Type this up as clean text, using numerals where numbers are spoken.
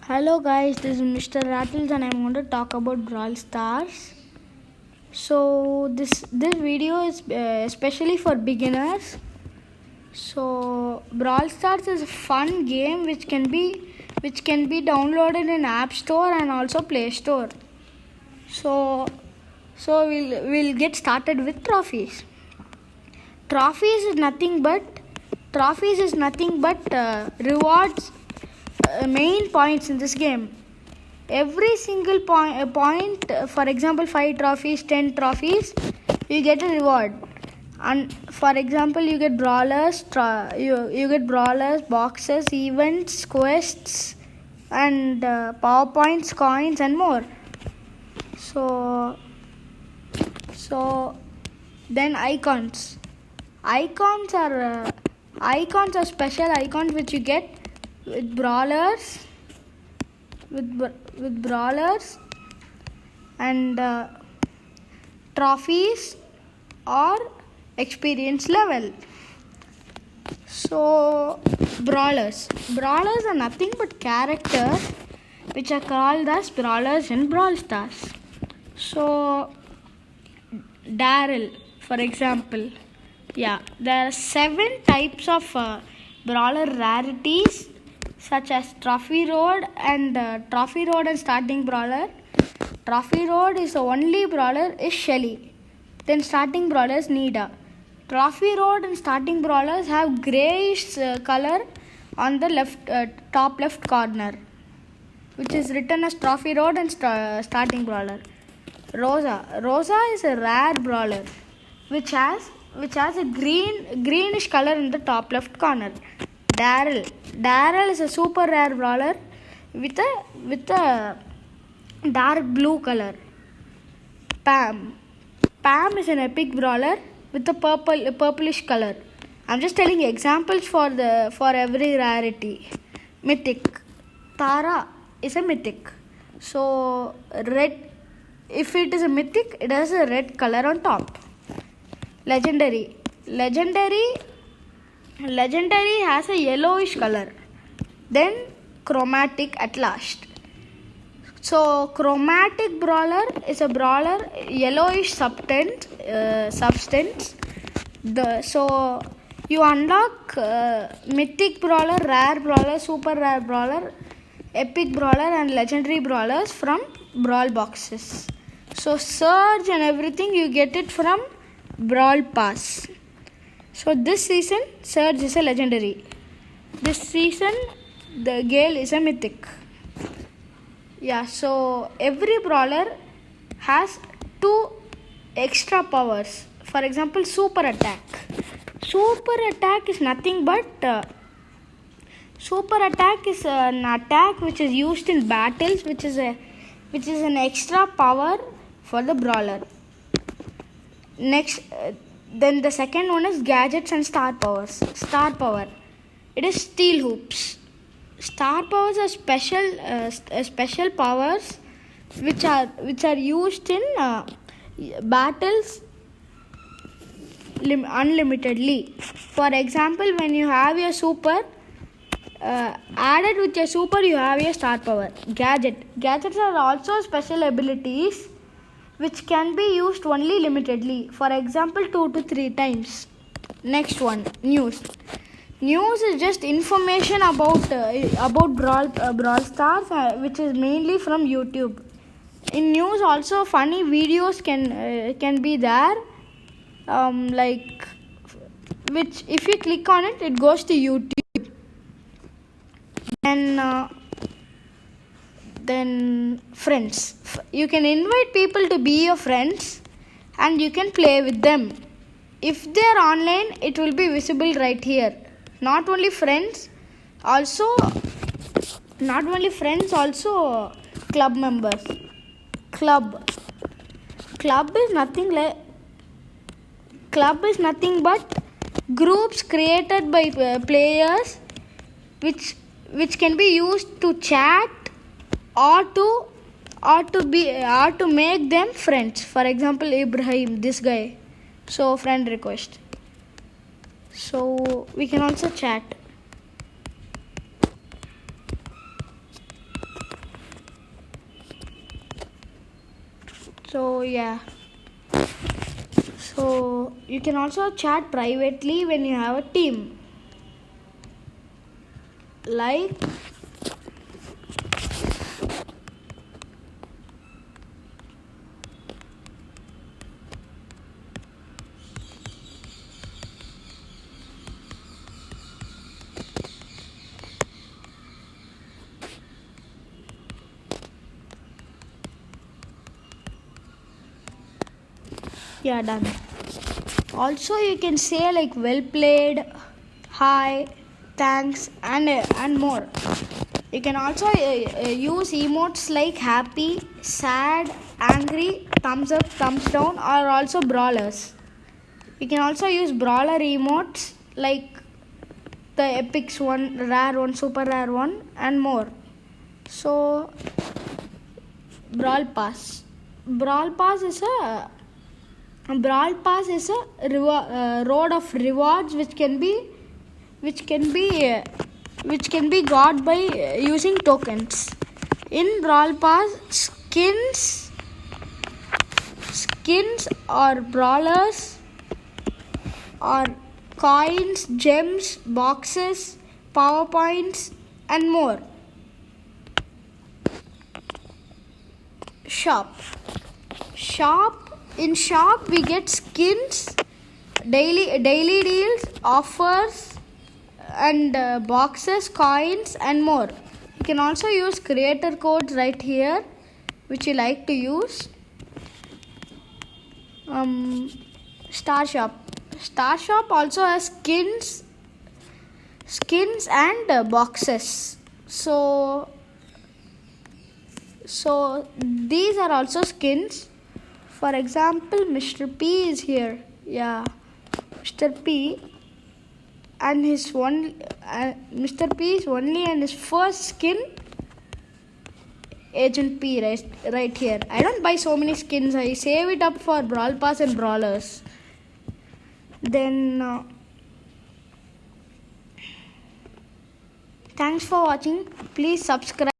Hello guys, this is Mr. Rattles and I'm going to talk about Brawl Stars. So this video is especially for beginners. So Brawl Stars is a fun game which can be downloaded in App Store and also Play Store. So we'll get started with trophies. Trophies is nothing but rewards. Main points in this game. Every single point, for example 5 trophies, 10 trophies, you get a reward. And for example you get brawlers, you get brawlers, boxes, events, quests, and power points, coins, and more. So then icons are special icons which you get with brawlers and trophies or experience level. So brawlers are nothing but characters which are called as brawlers in Brawl Stars. So Daryl, for example, there are 7 types of brawler rarities, such as Trophy Road and starting brawler. Trophy Road is the only brawler is Shelly. Then starting brawler is Nida. Trophy Road and starting brawlers have greyish color on the top left corner, which is written as Trophy Road and starting brawler. Rosa is a rare brawler which has a greenish color in the top left corner. Daryl is a super rare brawler with a dark blue color. Pam is an epic brawler with a purplish color. I'm just telling you examples for every rarity. Mythic. Tara is a mythic. So red, if it is a mythic, it has a red color on top. Legendary has a yellowish color. Then chromatic at last. So chromatic brawler is a brawler yellowish substance. So you unlock mythic brawler, rare brawler, super rare brawler, epic brawler, and legendary brawlers from brawl boxes. So Surge and everything you get it from Brawl Pass. So this season Surge is a legendary. This season the Gale is a mythic. So every brawler has 2 extra powers. For example, super attack. Super attack is nothing but an attack which is used in battles, which is an extra power for the brawler. Next, then the second one is gadgets and star powers. Star power, it is steel hoops. Star powers are special powers which are used in battles unlimitedly. For example, when you have your super added with your super, you have your star power. Gadgets are also special abilities which can be used only limitedly. For example, 2 to 3 times. Next one, news. News is just information about Brawl Stars, which is mainly from YouTube. In news also funny videos can be there, which if you click on it, it goes to YouTube. Then friends. You can invite people to be your friends and you can play with them. If they are online, it will be visible right here. Not only friends, also club members. Club is nothing but groups created by players which can be used to chat or to make them friends. For example, Ibrahim, this guy. So friend request. So we can also chat. yeah. So you can also chat privately when you have a team. Like yeah, done. Also you can say like well played, hi, thanks, and more. You can also use emotes like happy, sad, angry, thumbs up, thumbs down, or also brawlers. You can also use brawler emotes like the epics one, rare one, super rare one, and more. So Brawl Pass. Brawl Pass is a road of rewards which can be got by using tokens. In Brawl Pass, skins or brawlers or coins, gems, boxes, power points, and more. In shop we get skins, daily deals, offers, and boxes, coins, and more. You can also use creator codes right here, which you like to use. Star Shop also has skins and boxes. So these are also skins. For example, Mr. P is here. Yeah, Mr. P and Mr. P is only and his first skin, Agent P, right here. I don't buy so many skins. I save it up for Brawl Pass and Brawlers. Then thanks for watching. Please subscribe.